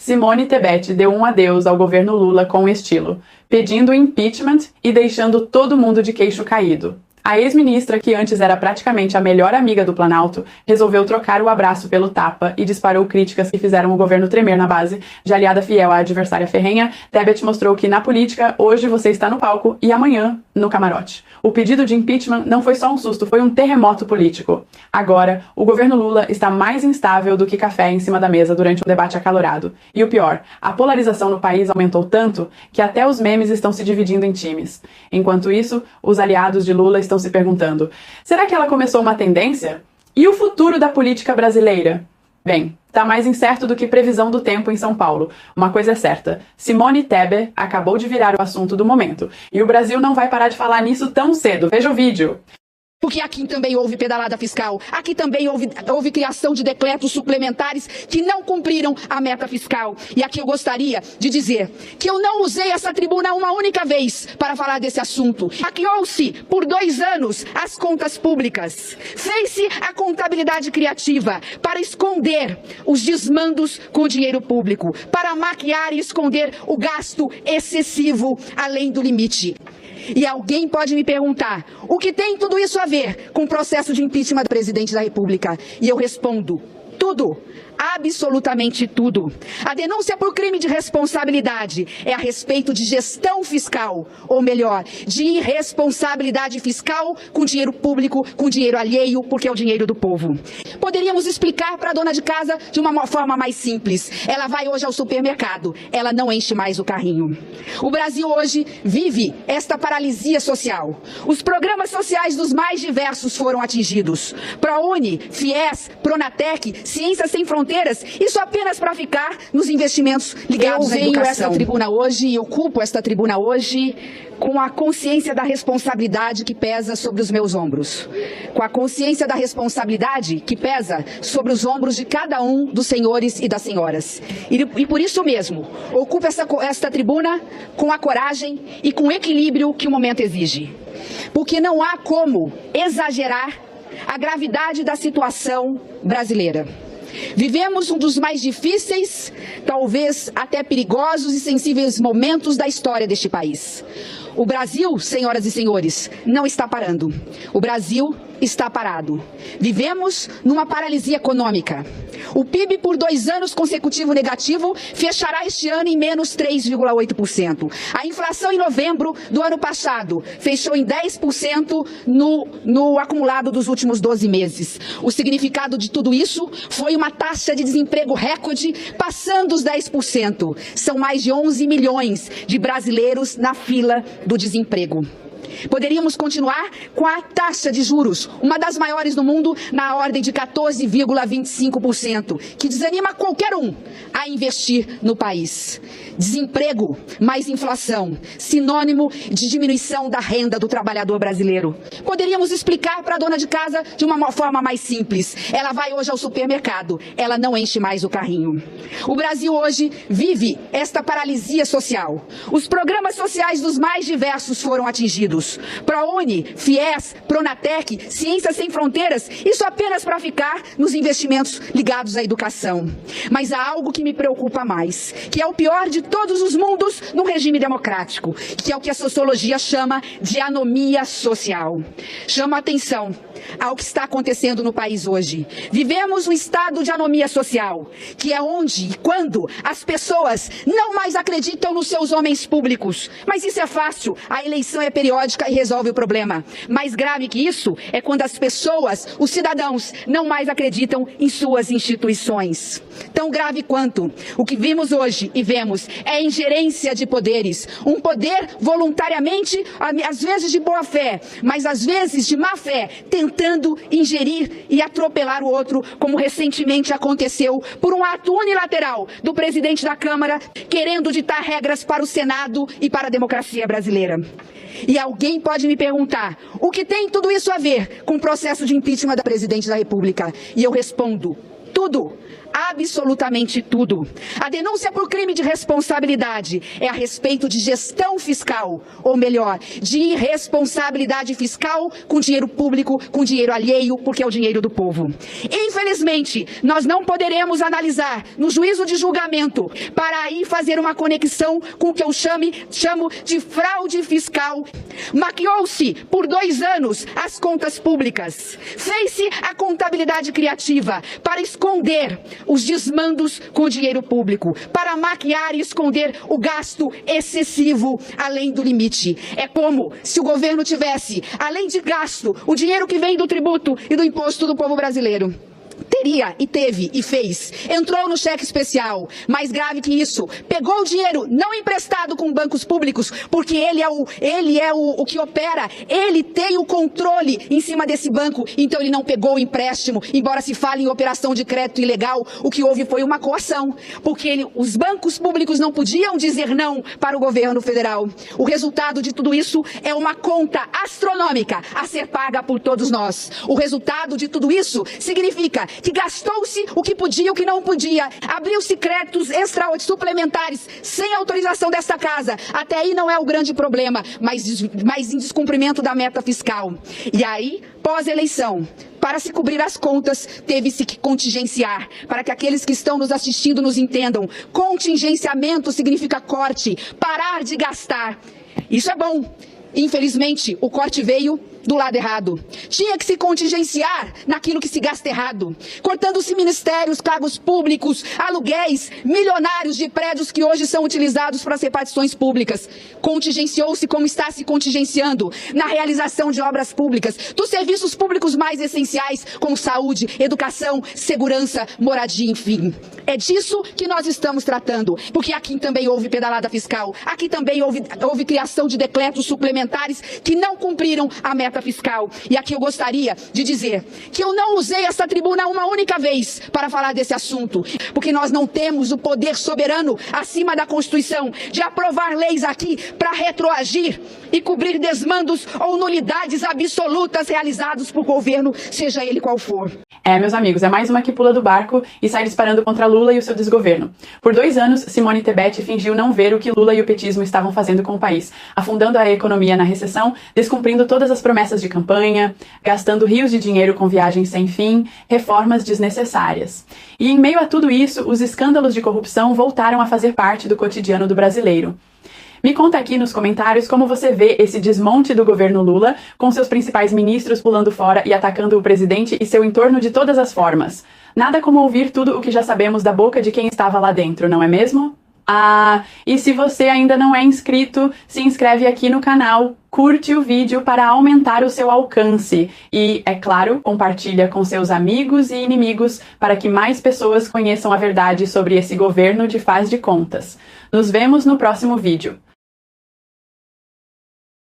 Simone Tebet deu um adeus ao governo Lula com estilo, pedindo impeachment e deixando todo mundo de queixo caído. A ex-ministra, que antes era praticamente a melhor amiga do Planalto, resolveu trocar o abraço pelo tapa e disparou críticas que fizeram o governo tremer na base. De aliada fiel à adversária ferrenha, Tebet mostrou que na política, hoje você está no palco e amanhã no camarote. O pedido de impeachment não foi só um susto, foi um terremoto político. Agora, o governo Lula está mais instável do que café em cima da mesa durante um debate acalorado. E o pior, a polarização no país aumentou tanto que até os memes estão se dividindo em times. Enquanto isso, os aliados de Lula estão se perguntando: será que ela começou uma tendência? E o futuro da política brasileira? Bem, tá mais incerto do que previsão do tempo em São Paulo. Uma coisa é certa, Simone Tebet acabou de virar o assunto do momento. E o Brasil não vai parar de falar nisso tão cedo. Veja o vídeo. Porque aqui também houve pedalada fiscal, aqui também houve criação de decretos suplementares que não cumpriram a meta fiscal. E aqui eu gostaria de dizer que eu não usei essa tribuna uma única vez para falar desse assunto. Hackeou-se por 2 anos as contas públicas. Fez-se a contabilidade criativa para esconder os desmandos com o dinheiro público, para maquiar e esconder o gasto excessivo além do limite. E alguém pode me perguntar, o que tem tudo isso a ver com o processo de impeachment do presidente da República? E eu respondo, tudo. Absolutamente tudo. A denúncia por crime de responsabilidade é a respeito de gestão fiscal, ou melhor, de irresponsabilidade fiscal com dinheiro público, com dinheiro alheio, porque é o dinheiro do povo. Poderíamos explicar para a dona de casa de uma forma mais simples. Ela vai hoje ao supermercado, ela não enche mais o carrinho. O Brasil hoje vive esta paralisia social. Os programas sociais dos mais diversos foram atingidos. ProUni, FIES, Pronatec, Ciências Sem Fronteiras, isso apenas para ficar nos investimentos ligados à educação. Eu venho esta tribuna hoje e ocupo esta tribuna hoje com a consciência da responsabilidade que pesa sobre os meus ombros. Com a consciência da responsabilidade que pesa sobre os ombros de cada um dos senhores e das senhoras. E por isso mesmo, ocupo esta tribuna com a coragem e com o equilíbrio que o momento exige. Porque não há como exagerar a gravidade da situação brasileira. Vivemos um dos mais difíceis, talvez até perigosos e sensíveis momentos da história deste país. O Brasil, senhoras e senhores, não está parando. O Brasil está parado. Vivemos numa paralisia econômica. O PIB, por 2 anos consecutivos negativo, fechará este ano em menos 3,8%. A inflação em novembro do ano passado fechou em 10% no acumulado dos últimos 12 meses. O significado de tudo isso foi uma taxa de desemprego recorde passando os 10%. São mais de 11 milhões de brasileiros na fila do desemprego. Poderíamos continuar com a taxa de juros, uma das maiores do mundo, na ordem de 14,25%, que desanima qualquer um a investir no país. Desemprego mais inflação, sinônimo de diminuição da renda do trabalhador brasileiro. Poderíamos explicar para a dona de casa de uma forma mais simples. Ela vai hoje ao supermercado, ela não enche mais o carrinho. O Brasil hoje vive esta paralisia social. Os programas sociais dos mais diversos foram atingidos. ProUni, FIES, Pronatec, Ciências Sem Fronteiras, isso apenas para ficar nos investimentos ligados à educação. Mas há algo que me preocupa mais, que é o pior de todos os mundos num regime democrático, que é o que a sociologia chama de anomia social. Chama a atenção ao que está acontecendo no país hoje. Vivemos um estado de anomia social, que é onde e quando as pessoas não mais acreditam nos seus homens públicos. Mas isso é fácil, a eleição é periódica e resolve o problema. Mais grave que isso é quando as pessoas, os cidadãos, não mais acreditam em suas instituições. Tão grave quanto o que vimos hoje e vemos é a ingerência de poderes. Um poder voluntariamente, às vezes de boa fé, mas às vezes de má fé, tentando ingerir e atropelar o outro, como recentemente aconteceu por um ato unilateral do presidente da Câmara, querendo ditar regras para o Senado e para a democracia brasileira. E alguém pode me perguntar, o que tem tudo isso a ver com o processo de impeachment da presidente da República? E eu respondo, tudo. tudo. Absolutamente tudo. A denúncia por crime de responsabilidade é a respeito de gestão fiscal, ou melhor, de irresponsabilidade fiscal com dinheiro público, com dinheiro alheio, porque é o dinheiro do povo. Infelizmente, nós não poderemos analisar no juízo de julgamento para aí fazer uma conexão com o que eu chamo de fraude fiscal. Maquiou-se por 2 anos as contas públicas. Fez-se a contabilidade criativa para esconder os desmandos com o dinheiro público, para maquiar e esconder o gasto excessivo além do limite. É como se o governo tivesse, além de gasto, o dinheiro que vem do tributo e do imposto do povo brasileiro. Teria e teve e fez. Entrou no cheque especial. Mais grave que isso, pegou o dinheiro não emprestado com bancos públicos, porque ele é o que opera, ele tem o controle em cima desse banco, então ele não pegou o empréstimo, embora se fale em operação de crédito ilegal, o que houve foi uma coação, porque os bancos públicos não podiam dizer não para o governo federal. O resultado de tudo isso é uma conta astronômica a ser paga por todos nós. O resultado de tudo isso significa que gastou-se o que podia e o que não podia. Abriu-se créditos suplementares sem autorização desta casa. Até aí não é o grande problema, mas em descumprimento da meta fiscal. E aí, pós-eleição, para se cobrir as contas, teve-se que contingenciar. Para que aqueles que estão nos assistindo nos entendam, contingenciamento significa corte, parar de gastar. Isso é bom. Infelizmente, o corte veio do lado errado. Tinha que se contingenciar naquilo que se gasta errado, cortando-se ministérios, cargos públicos, aluguéis milionários de prédios que hoje são utilizados para as repartições públicas. Contingenciou-se como está se contingenciando na realização de obras públicas, dos serviços públicos mais essenciais, como saúde, educação, segurança, moradia, enfim. É disso que nós estamos tratando, porque aqui também houve pedalada fiscal, aqui também houve criação de decretos suplementares que não cumpriram a meta fiscal. E aqui eu gostaria de dizer que eu não usei essa tribuna uma única vez para falar desse assunto, porque nós não temos o poder soberano acima da Constituição de aprovar leis aqui para retroagir e cobrir desmandos ou nulidades absolutas realizados por governo, seja ele qual for. Meus amigos, é mais uma que pula do barco e sai disparando contra Lula e o seu desgoverno. Por 2 anos, Simone Tebet fingiu não ver o que Lula e o petismo estavam fazendo com o país, afundando a economia na recessão, descumprindo todas as promessas de campanha, gastando rios de dinheiro com viagens sem fim, reformas desnecessárias. E em meio a tudo isso, os escândalos de corrupção voltaram a fazer parte do cotidiano do brasileiro. Me conta aqui nos comentários como você vê esse desmonte do governo Lula, com seus principais ministros pulando fora e atacando o presidente e seu entorno de todas as formas. Nada como ouvir tudo o que já sabemos da boca de quem estava lá dentro, não é mesmo? E se você ainda não é inscrito, se inscreve aqui no canal, curte o vídeo para aumentar o seu alcance e, é claro, compartilha com seus amigos e inimigos para que mais pessoas conheçam a verdade sobre esse governo de faz de contas. Nos vemos no próximo vídeo.